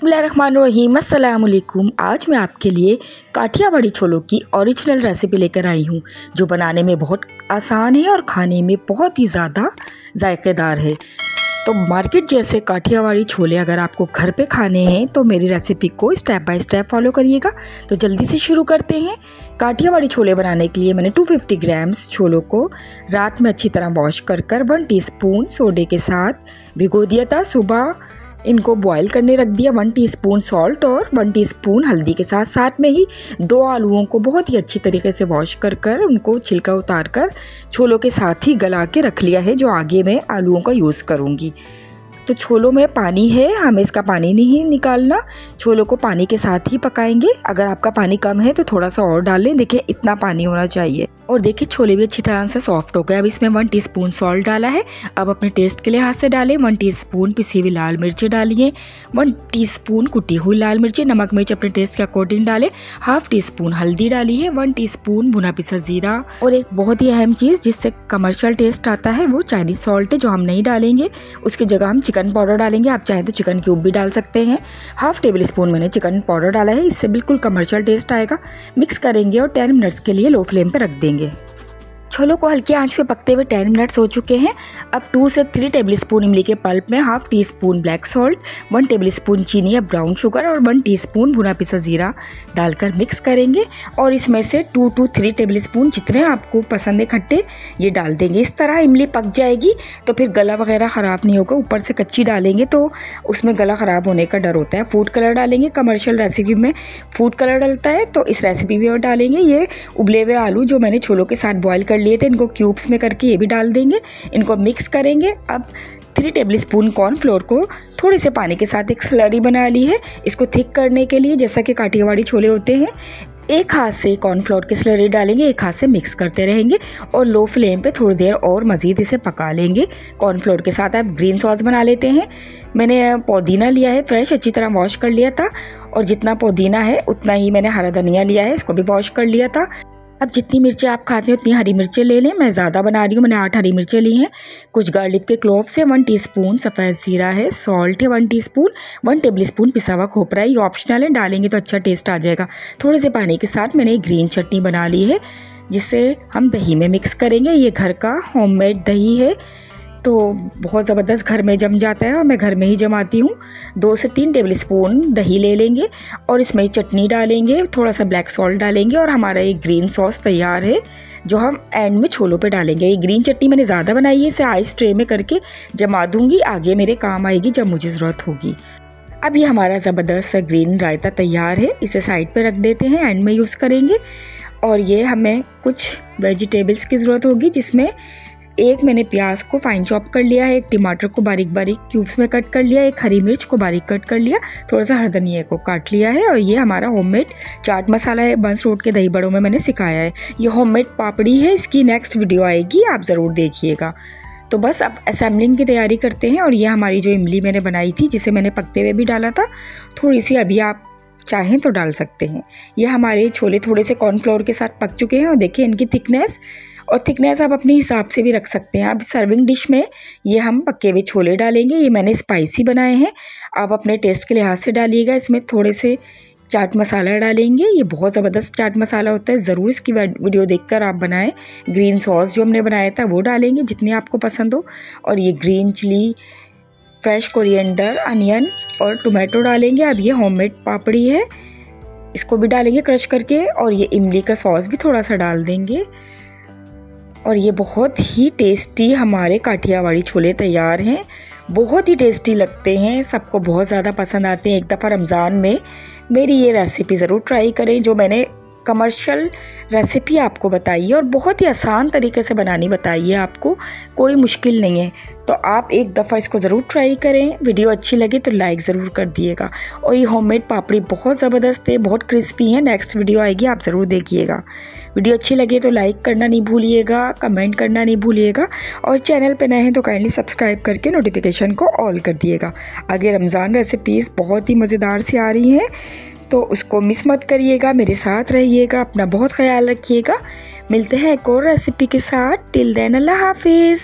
बिस्मिल्लाहिर्रहमानिर्रहीम, अस्सलाम वालेकुम। आज मैं आपके लिए काठियावाड़ी छोलों की ओरिजिनल रेसिपी लेकर आई हूँ, जो बनाने में बहुत आसान है और खाने में बहुत ही ज़्यादा जायकेदार है। तो मार्केट जैसे काठियावाड़ी छोले अगर आपको घर पे खाने हैं तो मेरी रेसिपी को स्टेप बाय स्टेप फॉलो करिएगा। तो जल्दी से शुरू करते हैं। काठियावाड़ी छोले बनाने के लिए मैंने 250 ग्राम्स छोलों को रात में अच्छी तरह वॉश कर 1 टीस्पून सोडे के साथ भिगो दिया था। सुबह इनको बॉईल करने रख दिया 1 टीस्पून सॉल्ट और 1 टीस्पून हल्दी के साथ। साथ में ही 2 आलूओं को बहुत ही अच्छी तरीके से वॉश कर उनको छिलका उतार कर छोलों के साथ ही गला के रख लिया है, जो आगे मैं आलूओं का यूज़ करूँगी। तो छोलों में पानी है, हमें इसका पानी नहीं निकालना, छोलों को पानी के साथ ही पकाएंगे। अगर आपका पानी कम है तो थोड़ा सा और डाल लें, देखिए इतना पानी होना चाहिए। और देखिए छोले भी अच्छी तरह से सॉफ्ट हो गए। अब इसमें 1 टीस्पून सॉल्ट डाला है। अब अपने टेस्ट के लिहाज से डालें। 1 टीस्पून पिसी हुई लाल मिर्ची डालिए, 1 टीस्पून कुटी हुई लाल मिर्ची, नमक मिर्च अपने टेस्ट के अकॉर्डिंग डालें। 1/2 टीस्पून हल्दी डाली है, 1 टीस्पून भुना पिसा जीरा। और एक बहुत ही अहम चीज़ जिससे कमर्शियल टेस्ट आता है वो चाइनीज सॉल्ट है, जो हम नहीं डालेंगे। उसकी जगह हम चिकन पाउडर डालेंगे। आप चाहें तो चिकन क्यूब भी डाल सकते हैं। 1/2 टेबल स्पून मैंने चिकन पाउडर डाला है, इससे बिल्कुल कमर्शियल टेस्ट आएगा। मिक्स करेंगे और 10 मिनट्स के लिए लो फ्लेम पे रख देंगे। छोलों को हल्की आंच पे पकते हुए 10 मिनट्स हो चुके हैं। अब 2 से 3 टेबल स्पून इमली के पल्प में 1/2 teaspoon black salt, 1 table spoon चीनी या ब्राउन शुगर और 1 टीस्पून भुना पिसा जीरा डालकर मिक्स करेंगे। और इसमें से 2 to 3 टेबल स्पून जितने आपको पसंद है खट्टे, ये डाल देंगे। इस तरह इमली पक जाएगी तो फिर गला वगैरह ख़राब नहीं होगा। ऊपर से कच्ची डालेंगे तो उसमें गला ख़राब होने का डर होता है। फूड कलर डालेंगे, कमर्शियल रेसिपी में फूड कलर डलता है तो इस रेसिपी में और डालेंगे। ये उबले हुए आलू जो मैंने छोलों के साथ बॉयल कर लिए थे, इनको क्यूब्स में करके ये भी डाल देंगे। इनको मिक्स करेंगे। अब 3 टेबल स्पून कॉर्नफ्लोर को थोड़े से पानी के साथ एक स्लरी बना ली है। इसको थिक करने के लिए, जैसा कि काठियावाड़ी छोले होते हैं, एक हाथ से कॉर्नफ्लोर की स्लरी डालेंगे, एक हाथ से मिक्स करते रहेंगे और लो फ्लेम पे थोड़ी देर और मज़ीद इसे पका लेंगे। कॉर्नफ्लोर के साथ आप ग्रीन सॉस बना लेते हैं। मैंने पुदीना लिया है फ्रेश, अच्छी तरह वॉश कर लिया था, और जितना पुदीना है उतना ही मैंने हरा धनिया लिया है, इसको भी वॉश कर लिया था। अब जितनी मिर्चें आप खाते हैं उतनी हरी मिर्चें ले लें। मैं ज़्यादा बना रही हूँ, मैंने 8 हरी मिर्चें ली हैं। कुछ गार्लिक के क्लोव्स है, 1 टीस्पून सफ़ेद जीरा है, सॉल्ट है 1 टीस्पून, 1 टेबल स्पून पिसा हुआ खोपरा है। ये ऑप्शनल है, डालेंगे तो अच्छा टेस्ट आ जाएगा। थोड़े से पानी के साथ मैंने एक ग्रीन चटनी बना ली है, जिसे हम दही में मिक्स करेंगे। ये घर का होममेड दही है, तो बहुत ज़बरदस्त घर में जम जाता है और मैं घर में ही जमाती हूँ। 2 से 3 टेबल स्पून दही ले लेंगे और इसमें चटनी डालेंगे, थोड़ा सा ब्लैक सॉल्ट डालेंगे और हमारा ये ग्रीन सॉस तैयार है, जो हम एंड में छोलों पे डालेंगे। ये ग्रीन चटनी मैंने ज़्यादा बनाई है, इसे आइस ट्रे में करके जमा दूँगी, आगे मेरे काम आएगी जब मुझे ज़रूरत होगी। अब ये हमारा ज़बरदस्त ग्रीन रायता तैयार है, इसे साइड पर रख देते हैं, एंड में यूज़ करेंगे। और ये हमें कुछ वेजिटेबल्स की ज़रूरत होगी, जिसमें एक मैंने प्याज को फाइन चॉप कर लिया है, एक टमाटर को बारीक बारीक क्यूब्स में कट कर लिया, एक हरी मिर्च को बारीक कट कर लिया, थोड़ा सा हरा धनिया को काट लिया है। और ये हमारा होममेड चाट मसाला है, बंस रोड के दही बड़ों में मैंने सिखाया है। ये होममेड पापड़ी है, इसकी नेक्स्ट वीडियो आएगी, आप ज़रूर देखिएगा। तो बस अब असेंबलिंग की तैयारी करते हैं। और ये हमारी जो इमली मैंने बनाई थी, जिसे मैंने पकते हुए भी डाला था, थोड़ी सी अभी आप चाहें तो डाल सकते हैं। ये हमारे छोले थोड़े से कॉर्नफ्लोर के साथ पक चुके हैं और देखिए इनकी थिकनेस आप अपने हिसाब से भी रख सकते हैं। अब सर्विंग डिश में ये हम पके हुए छोले डालेंगे। ये मैंने स्पाइसी बनाए हैं, आप अपने टेस्ट के लिहाज से डालिएगा। इसमें थोड़े से चाट मसाला डालेंगे, ये बहुत ज़बरदस्त चाट मसाला होता है, ज़रूर इसकी वीडियो देखकर आप बनाएं। ग्रीन सॉस जो हमने बनाया था वो डालेंगे, जितने आपको पसंद हो। और ये green chilli, fresh coriander, onion और टोमेटो डालेंगे। अब ये होममेड पापड़ी है, इसको भी डालेंगे क्रश करके। और ये इमली का सॉस भी थोड़ा सा डाल देंगे। और ये बहुत ही टेस्टी हमारे काठियावाड़ी छोले तैयार हैं। बहुत ही टेस्टी लगते हैं, सबको बहुत ज़्यादा पसंद आते हैं। एक दफ़ा रमज़ान में मेरी ये रेसिपी ज़रूर ट्राई करें, जो मैंने कमर्शियल रेसिपी आपको बताई है और बहुत ही आसान तरीके से बनानी बताई है आपको, कोई मुश्किल नहीं है। तो आप एक दफ़ा इसको ज़रूर ट्राई करें। वीडियो अच्छी लगे तो लाइक ज़रूर कर दिएगा। और ये होममेड पापड़ी बहुत ज़बरदस्त है, बहुत क्रिस्पी है। नेक्स्ट वीडियो आएगी, आप ज़रूर देखिएगा। वीडियो अच्छी लगे तो लाइक करना नहीं भूलिएगा, कमेंट करना नहीं भूलिएगा, और चैनल पे नए हैं तो काइंडली सब्सक्राइब करके नोटिफिकेशन को ऑल कर दिएगा। आगे रमज़ान रेसिपीज़ बहुत ही मज़ेदार सी आ रही हैं, तो उसको मिस मत करिएगा। मेरे साथ रहिएगा, अपना बहुत ख्याल रखिएगा। मिलते हैं एक और रेसिपी के साथ। टिल देन अल्लाह हाफिज़।